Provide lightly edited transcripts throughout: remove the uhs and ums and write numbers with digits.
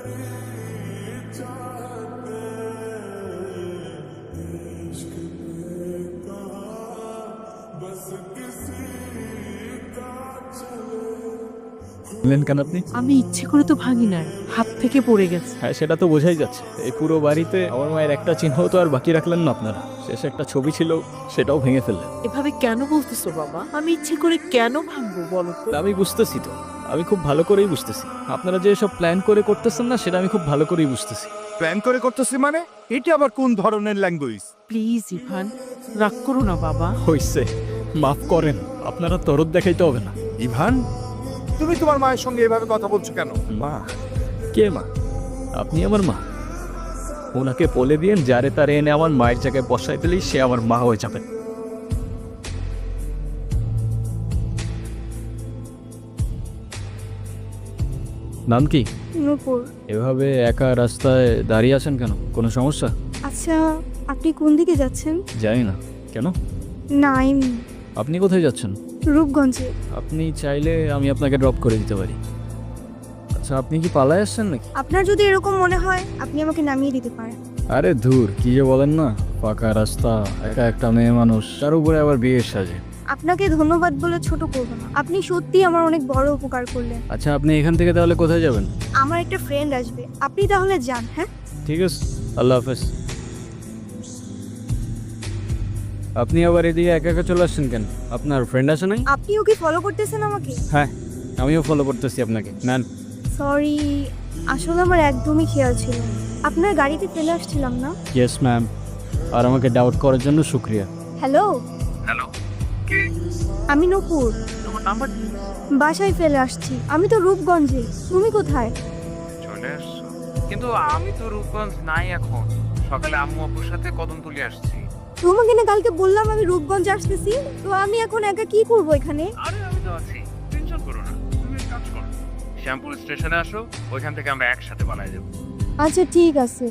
কেন আপনি? আমি ইচ্ছে করে তো ভাঙি নাই, হাত থেকে পড়ে গেছে। হ্যাঁ, সেটা তো বোঝাই যাচ্ছে। এই পুরো বাড়িতে আমার মায়ের একটা চিহ্ন তো আর বাকি রাখলেন না আপনারা। শেষে একটা ছবি ছিল, সেটাও ভেঙে ফেললেন। এভাবে কেন বলতেছো বাবা? আমি ইচ্ছে করে কেন ভাঙবো বলো তো? তা আমি বুঝতেছি তো, আমি খুব ভালো করেই বুঝতেছি। আপনারা যে সব প্ল্যান করে করতেছেন না, সেটা আমি খুব ভালো করেই বুঝতেছি। প্ল্যান করে করতেছি মানে? এটা আবার কোন ধরনের ল্যাঙ্গুয়েজ? প্লিজ ইভান, রাগ করো না বাবা। হইছে, মাফ করেন। আপনারা তরদ দেখাইতে হবে না। ইভান, তুমি তোমার মায়ের সঙ্গে এভাবে কথা বলছো কেন? মা? কে মা? আপনি আমার মা? ওনাকে বলে দিয়েন যারে তারে এনে আমার মায়ের জায়গায় বসাই দিলেই সে আমার মা হয়ে যাবে। নাম কি? নূপুর। এভাবে একা রাস্তায় দাঁড়িয়ে আছেন কেন? কোনো সমস্যা? আচ্ছা, আপনি কোন দিকে যাচ্ছেন? জানি না। কেন? না, আপনি কোথায় যাচ্ছেন? রূপগঞ্জে। আপনি চাইলে আমি আপনাকে ড্রপ করে দিতে পারি। আচ্ছা, আপনি কি পালায় আসছেন নাকি? আপনার যদি এরকম মনে হয় আপনি আমাকে নামিয়ে দিতে পারেন। আরে ধুর, কি যে বলেন না। ফাঁকা রাস্তা, একা একটা মেয়ে মানুষ, তার উপরে আবার বিয়ের সাজে। আপনাকে ধন্যবাদ বলে ছোট করব না, আপনি সত্যি আমার অনেক বড় উপকার করলেন। আচ্ছা, আপনি এখান থেকে তাহলে কোথায় যাবেন? আমার একটা ফ্রেন্ড আসবে, আপনি তাহলে যান। হ্যাঁ, ঠিক আছে, আল্লাহ হাফেজ। আপনি আবার এদিকে একা একা চলে আসছেন কেন? আপনার ফ্রেন্ড আছে নাই? আপনিও কি ফলো করতেছেন আমাকে? হ্যাঁ, আমিও ফলো করতেছি আপনাকে। নেন। সরি, আসলে আমার একদমই খেয়াল ছিল না। আপনার গাড়িতে ফেলে আসছিলাম না? Yes ma'am. আর আমাকে ডাউট করার জন্য শুক্রিয়া। হ্যালো, হ্যালো, আমি নূপুর। তোমার নাম্বার? বাসায় ফেলে আসছি। আমি তো রূপগঞ্জে, তুমি কোথায়? চলে আসছো? কিন্তু আমি তো রূপগঞ্জ নাই এখন। সকালে আম্মু আব্বুর সাথে কদমতলি আসছি। তোমাকে না কালকে বললাম আমি রূপগঞ্জ আসতেছি, তো আমি এখন একা কি করব এখানে? আরে আমি তো আছি, টেনশন করো না। তুমি এক কাজ করো, শ্যামপুর স্টেশনে আসো, ওইখান থেকে আমরা একসাথে বানাই দেবো। আচ্ছা ঠিক আছে,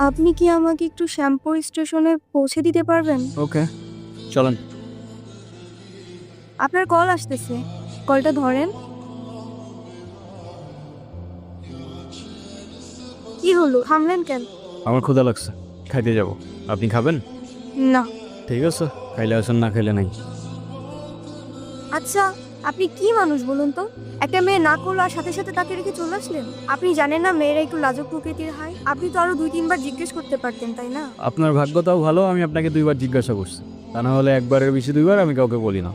আপনি কি আমাকে একটু শ্যামপুর স্টেশনে পৌঁছে দিতে পারবেন? ওকে, চলেন। আপনার কল আসতেছে, কলটা ধরেন। কি হলো, থামলেন কেন? আমার ক্ষুধা লাগছে, খাইতে যাব। আপনি খাবেন? না। ঠিক আছে, খাইলে আসেন, না খাইলে নাই। আচ্ছা, আপনি কি মানুষ বলুন তো? একটা মেয়ে না করলো আর সাথে সাথে তাকে রেখে চলে আসলেন? আপনি জানেন না মেয়েরা একটু লাজুক প্রকৃতির হয়? আপনি তো আরো 2-3 বার জিজ্ঞেস করতে পারতেন, তাই না? আপনার ভাগ্যটাও ভালো, আমি আপনাকে 2বার জিজ্ঞাসা করছি। তা না হলে একবারের বেশি 2বার আমি কাউকে বলি না।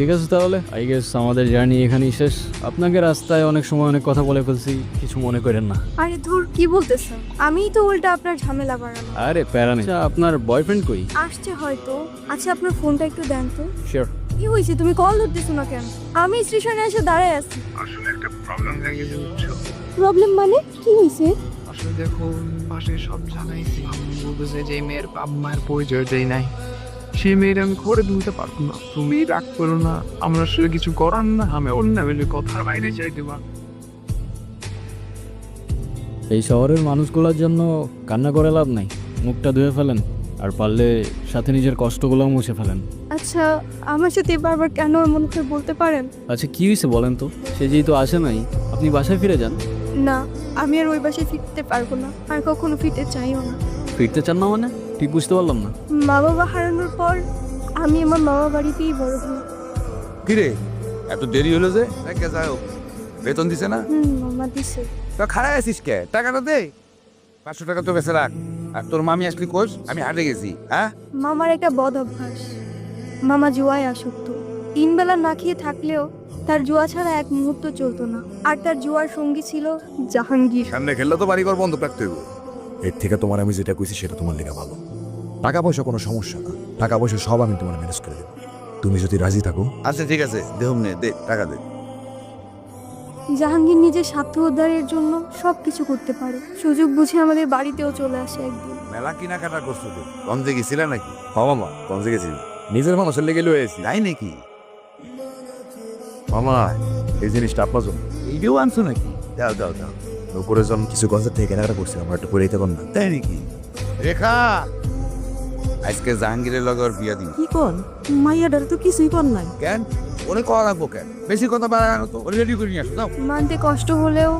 ঠিক আছে, তাহলে আই গেস আমাদের জার্নি এখানেই শেষ। আপনাকে রাস্তায় অনেক সময় অনেক কথা বলে ফেলছি, কিছু মনে করেন না। আরে ধুর, কি বলতেছেন? আমিই তো উল্টা আপনার ঝামেলা বাড়ানো। আরে প্যারা নেই। আচ্ছা, আপনার বয়ফ্রেন্ড কই? আসছে হয়তো। আচ্ছা, আপনার ফোনটা একটু দেন তো। শিওর। কি হয়েছে, তুমি কল ধরতেছো না কেন? আমি স্টেশনে এসে দাঁড়ায় আছি। আসলে একটা প্রবলেম দেখে বুঝছো? প্রবলেম মানে কি হয়েছে? আসলে দেখো, পাশে সব জানাইছি। আম্মু বলতেছে যে এই মেয়ের বাপ মায়ের পরিচয় দেয় নাই, সেই মেয়ের আমি করে তুলতে পারবো না। তুমি রাগ করো না, আমরা আসলে কিছু করার না, আমি অন্য বেলে কথার বাইরে চাই দেবা। এই শহরের মানুষগুলোর জন্য কান্না করে লাভ নাই। মুখটা ধুয়ে ফেলেন, আর পারলে সাথে নিজের কষ্টগুলোও মুছে ফেলেন। আচ্ছা, আমার সাথে বারবার কেন এমন করে বলতে পারেন? আচ্ছা, কি হয়েছে বলেন তো? সে যেহেতু আসে নাই, আপনি বাসায় ফিরে যান। না, আমি আর ওই বাসায় ফিরতে পারবো না, আর কখনো ফিরতে চাইও না। ফিরতে চান না মানে? ঠিক বুঝতে পারলাম না। মা বাবা হারানোর পর আমি আমার মামা বাড়িতেই বড় হই। কিরে, এত দেরি হলো যে? যাই হোক, বেতন দিছে না? মামা দিছে। তো খারাপ আছিস কে? টাকাটা দে। 500 টাকা তো বেঁচে রাখ। আর তোর মামি আসলি কোষ? আমি হাটে গেছি। হ্যাঁ, মামার একটা বদ অভ্যাস, মামা জুয়ায় আসক্ত। 3 বেলা না খেয়ে থাকলেও তার জুয়া ছাড়া এক মুহূর্ত চলতো না। আর তার জুয়ার সঙ্গী ছিল জাহাঙ্গীর। সামনে খেললে তো বাড়িঘর বন্ধ রাখতে হইব। এর থেকে তোমার আমি যেটা কইছি সেটা তোমার লেগে ভালো। টাকা পয়সা কোনো সমস্যা না, টাকা পয়সা সব আমি তোমার ম্যানেজ করে দেবো, তুমি যদি রাজি থাকো। আচ্ছা ঠিক আছে, দেহম নে, দে টাকা দে। জাহাঙ্গীর নিজের স্বার্থ উদ্ধারের জন্য সবকিছু করতে পারে। সুযোগ বুঝে আমাদের বাড়িতেও চলে আসে একদিন। মেলা কেনাকাটা করছো তো, গঞ্জে গেছিলা নাকি? হ্যাঁ মামা, গঞ্জে গেছিল, নিজের মানুষের লেগে লয়ে আছি। তাই নাকি? মামা, এই জিনিসটা আপনার জন্য। এইটাও আনছো নাকি? দাও দাও দাও। উপরে যখন কিছু গঞ্জের থেকে কেনাকাটা করছিলাম, আমার একটু করে দিতে পার না? তাই নাকি? রেখা, আজকে জাহাঙ্গীরের লগে ওর বিয়া দিন। কি কন? মাইয়াডার তো কিছুই কর নাই। কেন? ওরে করা লাগবো কেন? বেশি কথা বাড়ানো তো রেডি করে নিয়ে আসো দাও। মানতে কষ্ট হলেও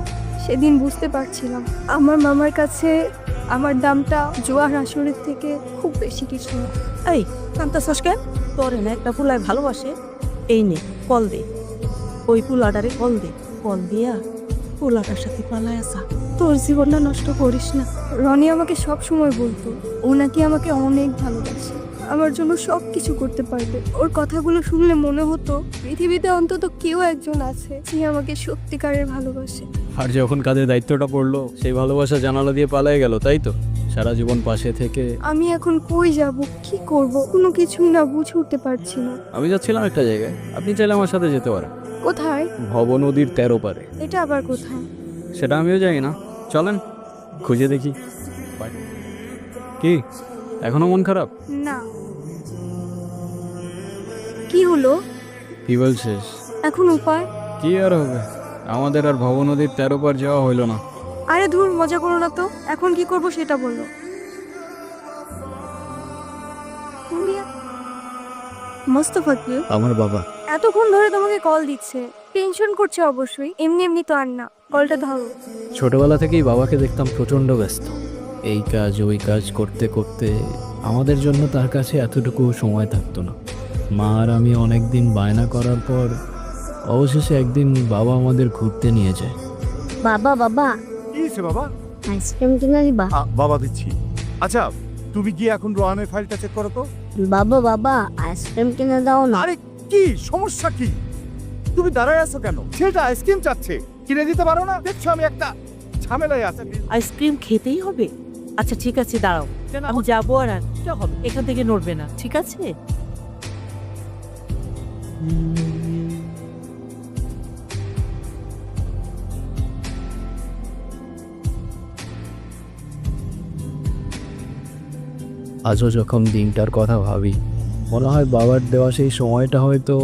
সেদিন বুঝতে পারছিলাম আমার মামার কাছে আমার দামটা জোয়ার আসরের থেকে খুব বেশি কিছু না। এই কান্তা সসকে তোরে না একটা পুলায় ভালোবাসে, এই নে কল দে, ওই পুলাটারে কল দে, কল দিয়া পুলাটার সাথে পালায় আসা, তোর জীবনটা নষ্ট করিস না। রনি আমাকে সব সময় বলতো ও নাকি আমাকে অনেক ভালোবাসে, আমার জন্য সব কিছু করতে পারবে। ওর কথাগুলো শুনলে মনে হতো পৃথিবীতে অন্তত কেউ একজন আছে যে আমাকে সত্যিকারের ভালোবাসে। আর যখন কাজের দায়িত্বটা পড়লো সেই ভালোবাসা জানালা দিয়ে পালাই গেল, তাই তো? সারা জীবন পাশে থেকে আমি এখন কই যাব, কি করব, কোনো কিছুই না বুঝে উঠতে পারছি না। আমি যাচ্ছিলাম একটা জায়গায়, আপনি চাইলে আমার সাথে যেতে পারেন। কোথায়? ভব নদীর 13 পারে। এটা আবার কোথায়? সেটা আমিও জানি না, চলেন খুঁজে দেখি। কি এখনো মন খারাপ? না। কি হলো? কি বলছিস? এখন উপায়? কি আর হবে, আমাদের আর ভব নদীর 13 পার যাওয়া হইলো না। আরে ধুর, মজা করো না তো। এখন কি করব সেটা বলো। মোস্তফা কি? আমার বাবা। এতক্ষণ ধরে তোমাকে কল দিচ্ছে, টেনশন করছে অবশ্যই। এমনি এমনি তো আর না, কলটা ধরো। ছোটবেলা থেকেই বাবাকে দেখতাম প্রচণ্ড ব্যস্ত, এই কাজ ওই কাজ করতে করতে আমাদের জন্য তার কাছে এতটুকু সময় থাকতো না। মা আর আমি অনেক দিন বায়না করার পর অবশেষে একদিন বাবা আমাদের ঘুরতে নিয়ে যায়। বাবা বাবা কি হয়েছে বাবা? আইসক্রিম কিনে দিবা? বাবা দিচ্ছি। আচ্ছা তুমি গিয়ে এখন রোহানের ফাইলটা চেক করো তো। বাবা বাবা আইসক্রিম কিনে দাও না। আরে কি সমস্যা কি? তুমি দাঁড়ায় আছো কেন? ছেলেটা আইসক্রিম চাচ্ছে, কিনে দিতে পারো না? দেখছো আমি একটা ঝামেলায় আছি। আইসক্রিম খেতেই হবে? আচ্ছা ঠিক আছে, দাঁড়াও, আমি যাবো আর হবে, এখান থেকে নড়বে না, ঠিক আছে? আজও যখন দিনটার কথা ভাবি মনে হয় বাবার দেওয়া সেই সময়টা হয়তো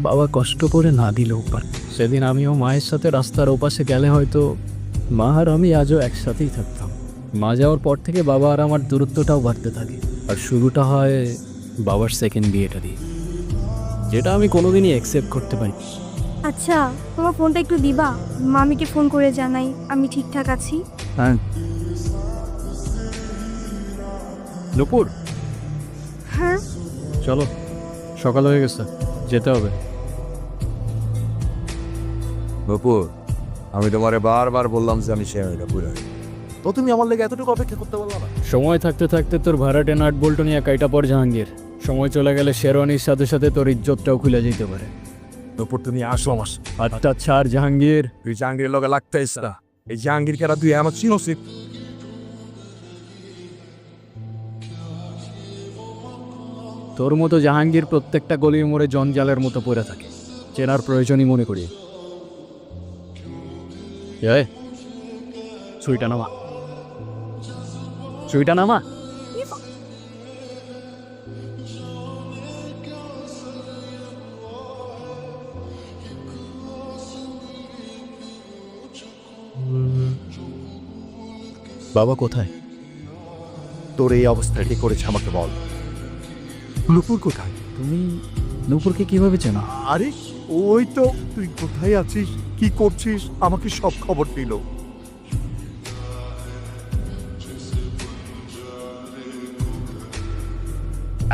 বাবা কষ্ট করে না দিলেও পারে। সেদিন আমিও মায়ের সাথে রাস্তার ওপাশে গেলে হয়তো মা আর আমি আজও একসাথেই থাকতাম। মা যাওয়ার পর থেকে বাবা আর আমার দূরত্বটাও বাড়তে থাকে, আর শুরুটা হয় বাবার সেকেন্ড বিয়েটা দিয়ে, যেটা আমি কোনোদিনই অ্যাকসেপ্ট করতে পারি। আচ্ছা, তোমার ফোনটা একটু দিবা? মামিকে ফোন করে জানাই আমি ঠিকঠাক আছি। হ্যাঁ নুপুর, হ্যাঁ চলো সকাল হয়ে গেছে, যেতে হবে। নপুর, আমি তোমারে বারবার বললাম যে আমি শেয়ারটা পুরো, তো তুমি আমার লেগে এতটুকু অপেক্ষা করতে বললা না? সময় থাকতে থাকতে তোর ভাড়াটে নাট বল্টু নিয়ে কাইটা পর জাহাঙ্গীর, সময় চলে গেলে শেরওয়ানির সাথে সাথে তোর ইজ্জতটাও খুলে যেতে পারে। নপুর তুমি আসো আমার সাথে। আচ্ছা ছাড় জাহাঙ্গীর। তুই জাহাঙ্গীরের লগে লাগতে ইস না। এই জাহাঙ্গীর কেরা তুই আমার চিনছিস? তোর মতো জাহাঙ্গীর প্রত্যেকটা গলি মোড়ে জঞ্জালের মতো পড়ে থাকে, চেনার প্রয়োজনই মনে করি। সুইটা নামা, সুইটা নামা। বাবা কোথায়? তোর এই অবস্থা কি করেছে আমাকে বল। নপুর কোথায়? তুমি নূপুরকে কিভাবে চেনো? আরে ওই তো, তুই কোথায় আছিস, কি করছিস, আমাকে সব খবর দিল।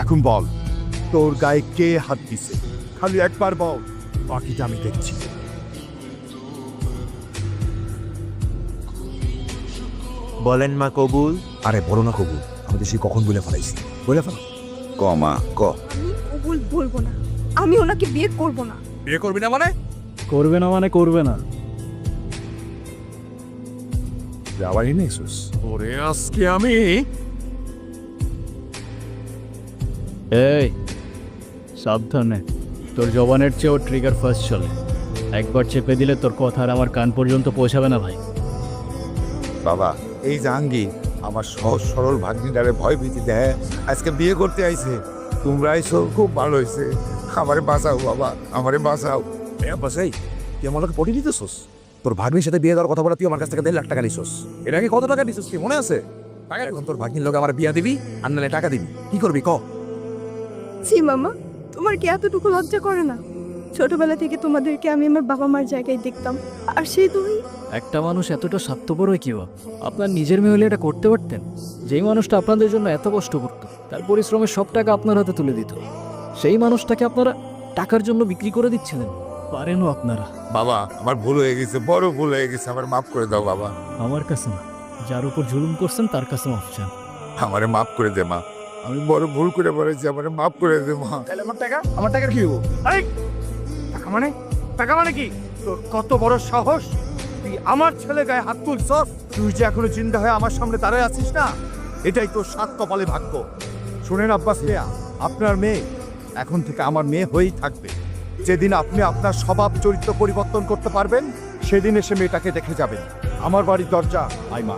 এখন বল, তোর গায়ে কে হাত দিছে? খালি একবার বল, বাকিটা আমি দেখছি। বলেন মা কবুল। আরে বলো না কবুল, আমি তো সে কখন বলে ফেলাইছি। বলে ফেলো। ক মা ক। আমি কবুল বলবো না, আমি ওনাকে বিয়ে করব না। বিয়ে করবি না মানে? করবে না মানে করবে না। যাবারই নেক্সুস ওরে আজকে আমি। এই সাবধানে, তোর জবানের চেয়েও ট্রিগার ফার্স্ট চলে, একবার চেপে দিলে তোর কথা আর আমার কান পর্যন্ত পৌঁছাবে না ভাই। বাবা, এই জাহাঙ্গীর আমার সহজ সরল ভাগ্নিটারে ভয় ভীতি দেয়, আজকে বিয়ে করতে আইছে। তোমরা আইছো, খুব ভালো হয়েছে। আমারে বাঁচাও বাবা, আমারে বাঁচাও। বাসাই তুই আমার লোকে পটি দিতেছোস? তোর ভাগ্নির সাথে বিয়ে দেওয়ার কথা বলে তুই আমার কাছ থেকে 1.5 লাখ টাকা নিছোস। এর আগে কত টাকা নিছোস কি মনে আছে? টাকা এখন তোর ভাগ্নির লোক আমার বিয়া দিবি আর নাহলে টাকা দিবি, কি করবি ক? জি মামা, তোমার কি এতটুকু লজ্জা করে না? ছোটবেলা থেকে তোমাদেরকে আমি আমার বাবা মার জায়গায় দেখতাম, আর সেই দুই একটা মানুষ এতটা স্বার্থপর হয় কিবা? আপনার নিজের মেয়ে হলে এটা করতে পারতেন? যেই মানুষটা আপনাদের জন্য এত কষ্ট করতো, তার পরিশ্রমের সব টাকা আপনার হাতে তুলে দিত, সেই মানুষটাকে আপনারা টাকার জন্য বিক্রি করে দিচ্ছিলেন। পারেনও আপনারা। বাবা আমার ভুল হয়ে গেছে, বড় ভুল হয়ে গেছে, আমার মাফ করে দাও বাবা। আমার কাছে না, যার উপর জুলুম করছেন তার কাছে মাফ চান। আমারে মাফ করে দে মা, আমি বড় ভুল করে বলেছি, আমারে মাফ করে দে মা। তাহলে আমার টাকা কি হবো? আরে টাকা মানে কি? তোর কত বড় সাহস, তুই আমার ছেলে গায়ে হাত তুলছস? তুই যে এখনো জিন্দা হয়ে আমার সামনে দাঁড়ায় আছিস না, এটাই তোর সাত কপালে ভাগ্য। শুনেন আব্বাস মিয়া, আপনার মেয়ে এখন থেকে আমার মেয়ে হয়েই থাকবে। যেদিন আপনি আপনার স্বভাব চরিত্র পরিবর্তন করতে পারবেন, সেদিন এসে মেয়েটাকে দেখে যাবেন। আমার বাড়ির দরজা আইমা।